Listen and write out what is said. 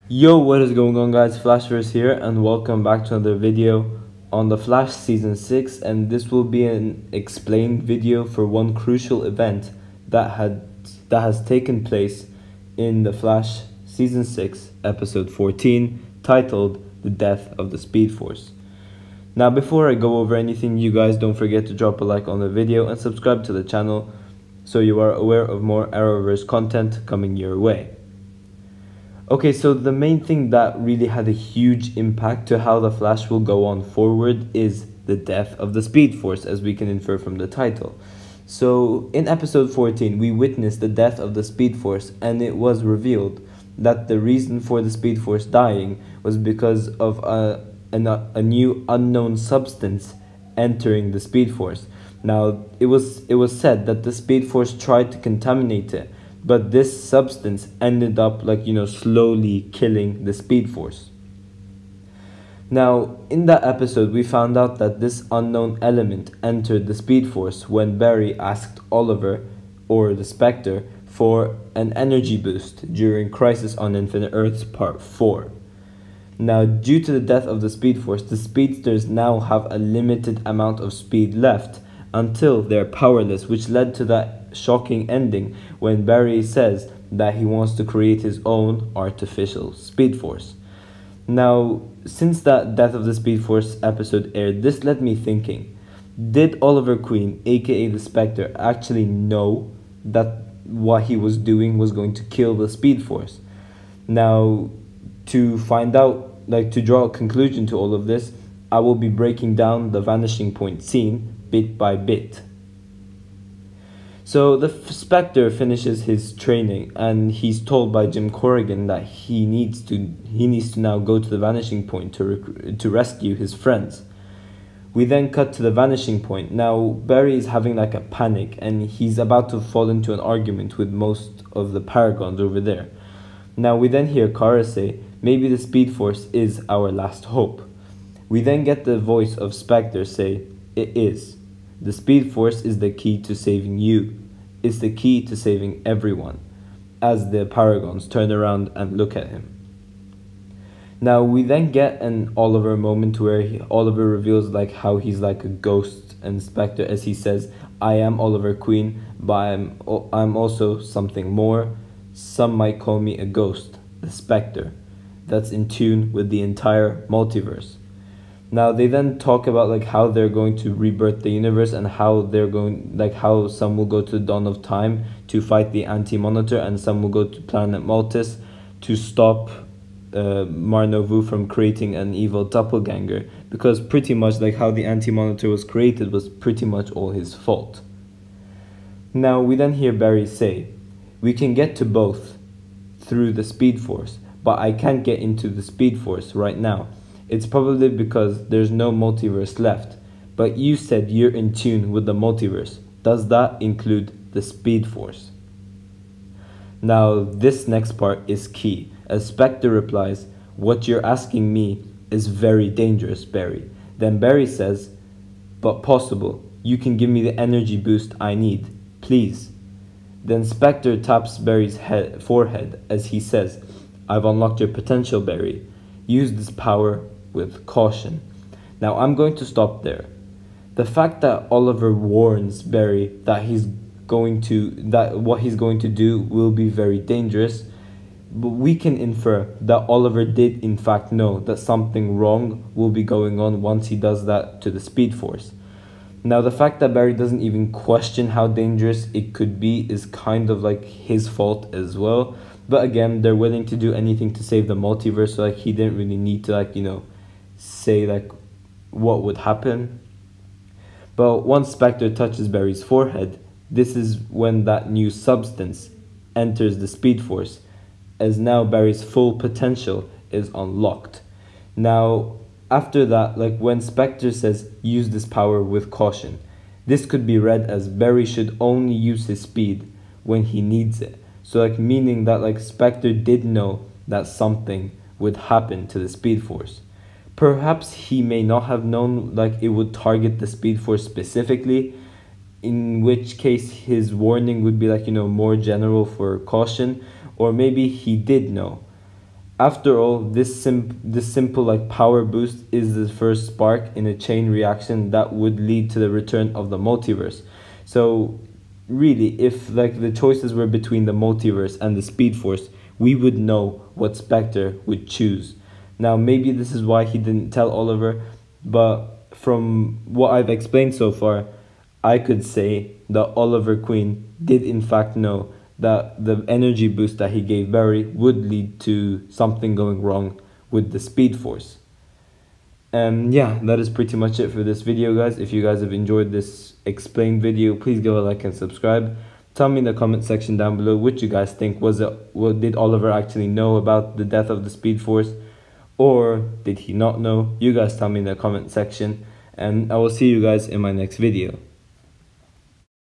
Yo, what is going on, guys? Flashverse here, and welcome back to another video on The Flash Season 6, and this will be an explained video for one crucial event that has taken place in The Flash Season 6, Episode 14, titled The Death of the Speedforce. Now, before I go over anything, you guys don't forget to drop a like on the video and subscribe to the channel so you are aware of more Arrowverse content coming your way. Okay, so the main thing that really had a huge impact to how the Flash will go on forward is the death of the Speedforce, as we can infer from the title. So in episode 14, we witnessed the death of the Speedforce, and it was revealed that the reason for the Speedforce dying was because of a new unknown substance entering the Speedforce. Now, it was said that the Speedforce tried to contaminate it, but this substance ended up slowly killing the Speedforce. Now, in that episode, we found out that this unknown element entered the Speedforce when Barry asked Oliver, or the Spectre, for an energy boost during Crisis on Infinite Earths Part 4. Now, due to the death of the Speedforce, the Speedsters now have a limited amount of speed left until they're powerless, which led to that shocking ending when Barry says that he wants to create his own artificial Speedforce. Now, since that Death of the Speedforce episode aired, this led me thinking, did Oliver Queen, aka the Spectre, actually know that what he was doing was going to kill the Speedforce? Now, to find out, to draw a conclusion to all of this, I will be breaking down the Vanishing Point scene bit by bit. So the Spectre finishes his training, and he's told by Jim Corrigan that he needs to now go to the Vanishing Point to rescue his friends. We then cut to the Vanishing Point. Now Barry is having a panic, and he's about to fall into an argument with most of the Paragons over there. Now we then hear Kara say, "Maybe the Speedforce is our last hope." We then get the voice of Spectre say, "It is. The Speedforce is the key to saving you. It's the key to saving everyone," as the Paragons turn around and look at him. Now we then get an Oliver moment where Oliver reveals how he's like a ghost and Spectre, as he says, "I am Oliver Queen, but I'm also something more. Some might call me a ghost, the Spectre, that's in tune with the entire multiverse." Now they then talk about how they're going to rebirth the universe, and how they're going how some will go to the Dawn of Time to fight the Anti-Monitor, and some will go to Planet Maltus to stop Mar-Novu from creating an evil doppelganger, because pretty much how the Anti-Monitor was created was pretty much all his fault. Now we then hear Barry say, "We can get to both through the Speedforce, but I can't get into the Speedforce right now. It's probably because there's no multiverse left. But you said you're in tune with the multiverse. Does that include the Speedforce?" Now, this next part is key, as Spectre replies, "What you're asking me is very dangerous, Barry." Then Barry says, "But possible. You can give me the energy boost I need. Please." Then Spectre taps Barry's forehead as he says, "I've unlocked your potential, Barry. Use this power with caution." Now I'm going to stop there. The fact that Oliver warns Barry that what he's going to do will be very dangerous, but we can infer that Oliver did in fact know that something wrong will be going on once he does that to the Speedforce. Now the fact that Barry doesn't even question how dangerous it could be is kind of his fault as well. But again, they're willing to do anything to save the multiverse, so he didn't really need to say what would happen. But once Spectre touches Barry's forehead, this is when that new substance enters the Speedforce, as now Barry's full potential is unlocked. Now after that, when Spectre says use this power with caution, this could be read as Barry should only use his speed when he needs it. So meaning that Spectre did know that something would happen to the Speedforce. Perhaps he may not have known it would target the Speedforce specifically, in which case his warning would be more general for caution, or maybe he did know After all, this simple like power boost is the first spark in a chain reaction that would lead to the return of the multiverse. So really, if like the choices were between the multiverse and the Speed Force, we would know what Spectre would choose. Now maybe this is why he didn't tell Oliver, but from what I've explained so far, I could say that Oliver Queen did in fact know that the energy boost that he gave Barry would lead to something going wrong with the Speed Force. Yeah, that is pretty much it for this video, guys. If you guys have enjoyed this explained video, please give a like and subscribe. Tell me in the comment section down below what you guys think. Did Oliver actually know about the death of the Speed Force, or did he not know? You guys tell me in the comment section, and I will see you guys in my next video.